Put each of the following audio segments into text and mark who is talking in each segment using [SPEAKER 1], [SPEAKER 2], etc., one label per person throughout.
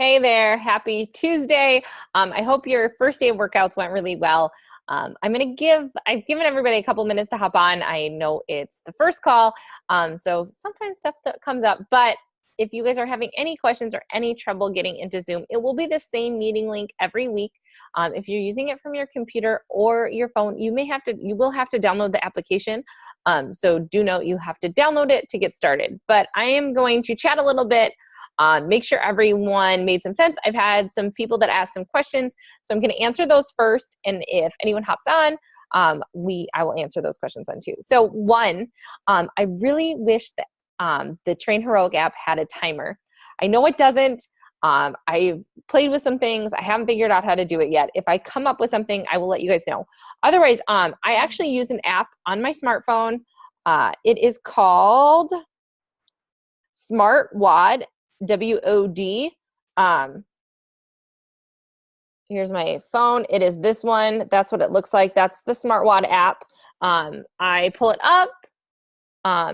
[SPEAKER 1] Hey there, happy Tuesday. I hope your first day of workouts went really well. I've given everybody a couple minutes to hop on. I know it's the first call, so sometimes stuff that comes up, but if you guys are having any questions or any trouble getting into Zoom, it will be the same meeting link every week. If you're using it from your computer or your phone, you will have to download the application. So do note you have to download it to get started, but I am going to chat a little bit. Make sure everyone made some sense. I've had some people that asked some questions, so I'm going to answer those first, and if anyone hops on, I will answer those questions then too. So one, I really wish that the Train Heroic app had a timer. I know it doesn't. I've played with some things. I haven't figured out how to do it yet. If I come up with something, I will let you guys know. Otherwise, I actually use an app on my smartphone. It is called SmartWad. WOD. Here's my phone. It is this one. That's what it looks like. That's the SmartWad app. I pull it up.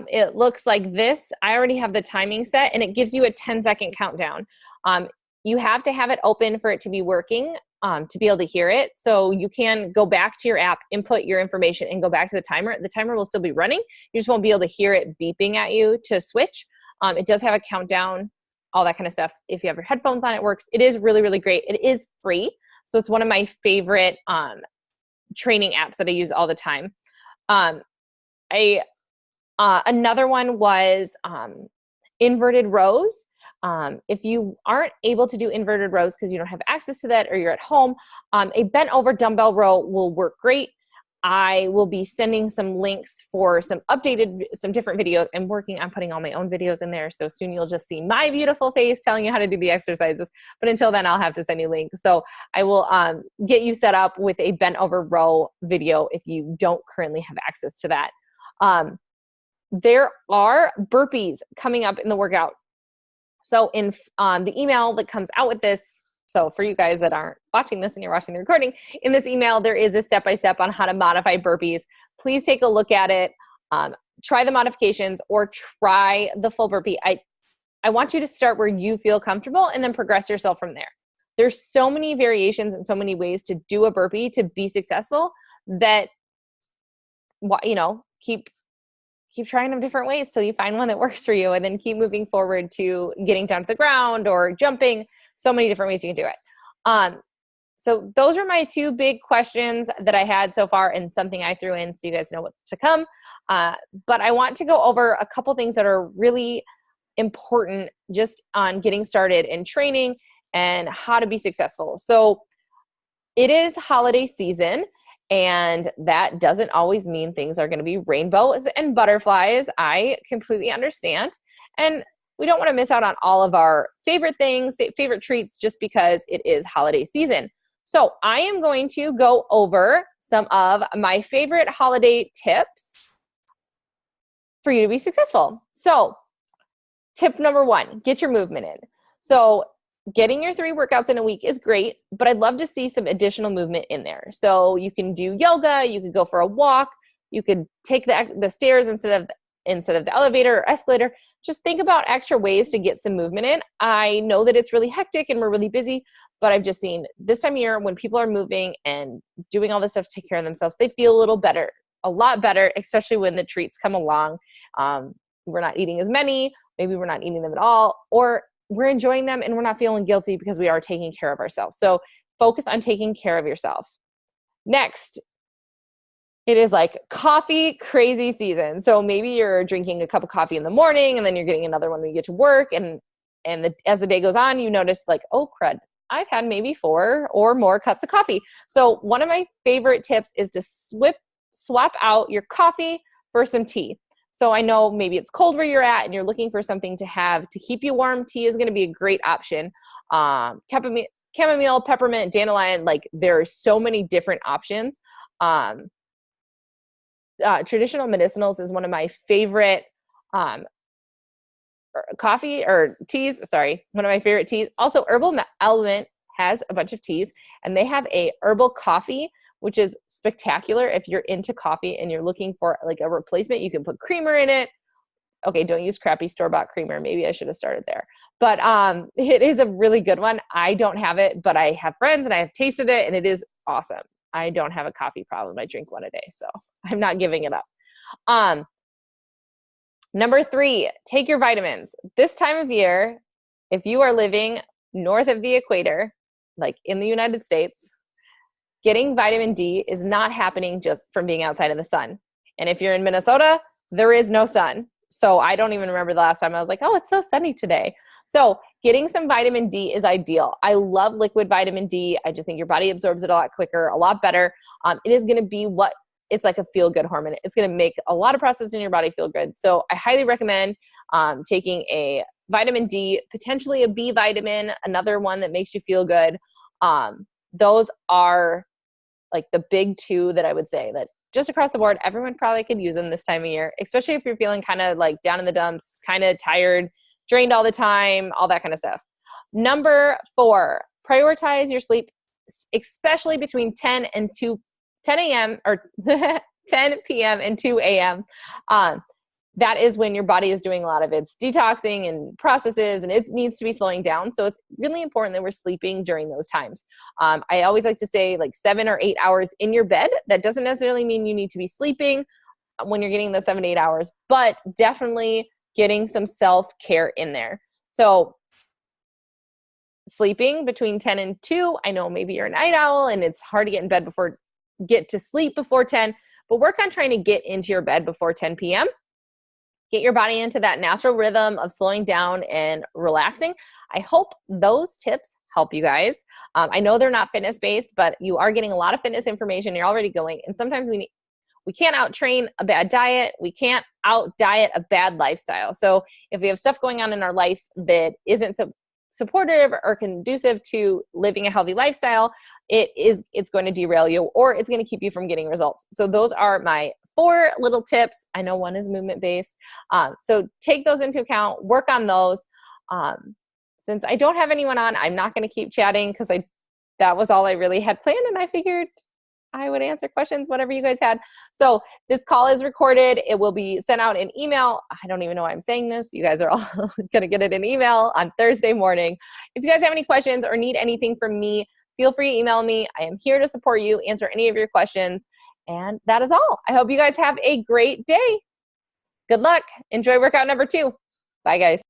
[SPEAKER 1] It looks like this. I already have the timing set, and it gives you a 10-second countdown. You have to have it open for it to be working, to be able to hear it. So you can go back to your app, input your information, and go back to the timer. The timer will still be running. You just won't be able to hear it beeping at you to switch. It does have a countdown, all that kind of stuff. If you have your headphones on, it works. It is really, really great. It is free. So it's one of my favorite training apps that I use all the time. Another one was inverted rows. If you aren't able to do inverted rows because you don't have access to that or you're at home, a bent over dumbbell row will work great. I will be sending some links for some different videos. I'm working on putting all my own videos in there. So soon you'll just see my beautiful face telling you how to do the exercises. But until then, I'll have to send you links. So I will get you set up with a bent over row video if you don't currently have access to that. There are burpees coming up in the workout. So in the email that comes out with this, so for you guys that aren't watching this and you're watching the recording, in this email, there is a step-by-step on how to modify burpees. Please take a look at it. Try the modifications or try the full burpee. I want you to start where you feel comfortable and then progress yourself from there. There's so many variations and so many ways to do a burpee to be successful that, keep trying them different ways till you find one that works for you, and then keep moving forward to getting down to the ground or jumping. So many different ways you can do it. So those are my two big questions that I had so far, and something I threw in so you guys know what's to come. But I want to go over a couple things that are really important just on getting started in training and how to be successful. So it is holiday season, and that doesn't always mean things are going to be rainbows and butterflies. I completely understand. And we don't want to miss out on all of our favorite things, favorite treats, just because it is holiday season. So I am going to go over some of my favorite holiday tips for you to be successful. So tip number one, get your movement in. So getting your 3 workouts in a week is great, but I'd love to see some additional movement in there. So you can do yoga, you could go for a walk, you could take the stairs instead of the elevator or escalator. Just think about extra ways to get some movement in. I know that it's really hectic and we're really busy, but I've just seen this time of year when people are moving and doing all this stuff to take care of themselves, they feel a lot better, especially when the treats come along. We're not eating as many, maybe we're not eating them at all, or we're enjoying them and we're not feeling guilty because we are taking care of ourselves. So focus on taking care of yourself. Next, it is like coffee crazy season. So maybe you're drinking a cup of coffee in the morning and then you're getting another one when you get to work. As the day goes on, you notice like, oh crud, I've had maybe 4 or more cups of coffee. So one of my favorite tips is to swap out your coffee for some tea. So I know maybe it's cold where you're at and you're looking for something to have to keep you warm. Tea is going to be a great option. Chamomile, peppermint, dandelion, like there are so many different options. Traditional medicinals is one of my favorite coffee or teas. Sorry, one of my favorite teas. Also, Herbal Element has a bunch of teas, and they have a herbal coffee, which is spectacular. If you're into coffee and you're looking for like a replacement, you can put creamer in it. Okay, don't use crappy store-bought creamer. Maybe I should have started there. But it is a really good one. I don't have it, but I have friends and I have tasted it, and it is awesome. I don't have a coffee problem. I drink one a day, so I'm not giving it up. Number 3, take your vitamins. This time of year, if you are living north of the equator, like in the United States, getting vitamin D is not happening just from being outside in the sun. And if you're in Minnesota, there is no sun. So I don't even remember the last time I was like, oh, it's so sunny today. So getting some vitamin D is ideal. I love liquid vitamin D. I just think your body absorbs it a lot quicker, a lot better. It is going to be it's like a feel-good hormone. It's going to make a lot of processes in your body feel good. So I highly recommend taking a vitamin D, potentially a B vitamin, another one that makes you feel good. Those are like the big 2 that I would say that just across the board, everyone probably could use them this time of year, especially if you're feeling kind of like down in the dumps, kind of tired, drained all the time, all that kind of stuff. Number 4, prioritize your sleep, especially between 10 a.m. or 10 p.m. and 2 a.m. That is when your body is doing a lot of its detoxing and processes, and it needs to be slowing down. So it's really important that we're sleeping during those times. I always like to say like 7 or 8 hours in your bed. That doesn't necessarily mean you need to be sleeping when you're getting the 7 to 8 hours, but definitely getting some self-care in there. So sleeping between 10 and 2, I know maybe you're a night owl and it's hard to get to sleep before 10, but work on trying to get into your bed before 10 p.m. Get your body into that natural rhythm of slowing down and relaxing. I hope those tips help you guys. I know they're not fitness-based, but you are getting a lot of fitness information. You're already going, and sometimes we can't out-train a bad diet. We can't out-diet a bad lifestyle. So if we have stuff going on in our life that isn't supportive or conducive to living a healthy lifestyle, it's going to derail you, or it's going to keep you from getting results. So those are my 4 little tips. I know one is movement-based. So take those into account, work on those. Since I don't have anyone on, I'm not going to keep chatting because that was all I really had planned, and I figured I would answer questions, whatever you guys had. So this call is recorded. It will be sent out in email. I don't even know why I'm saying this. You guys are all going to get it in email on Thursday morning. If you guys have any questions or need anything from me, feel free to email me. I am here to support you, answer any of your questions. And that is all. I hope you guys have a great day. Good luck. Enjoy workout number 2. Bye, guys.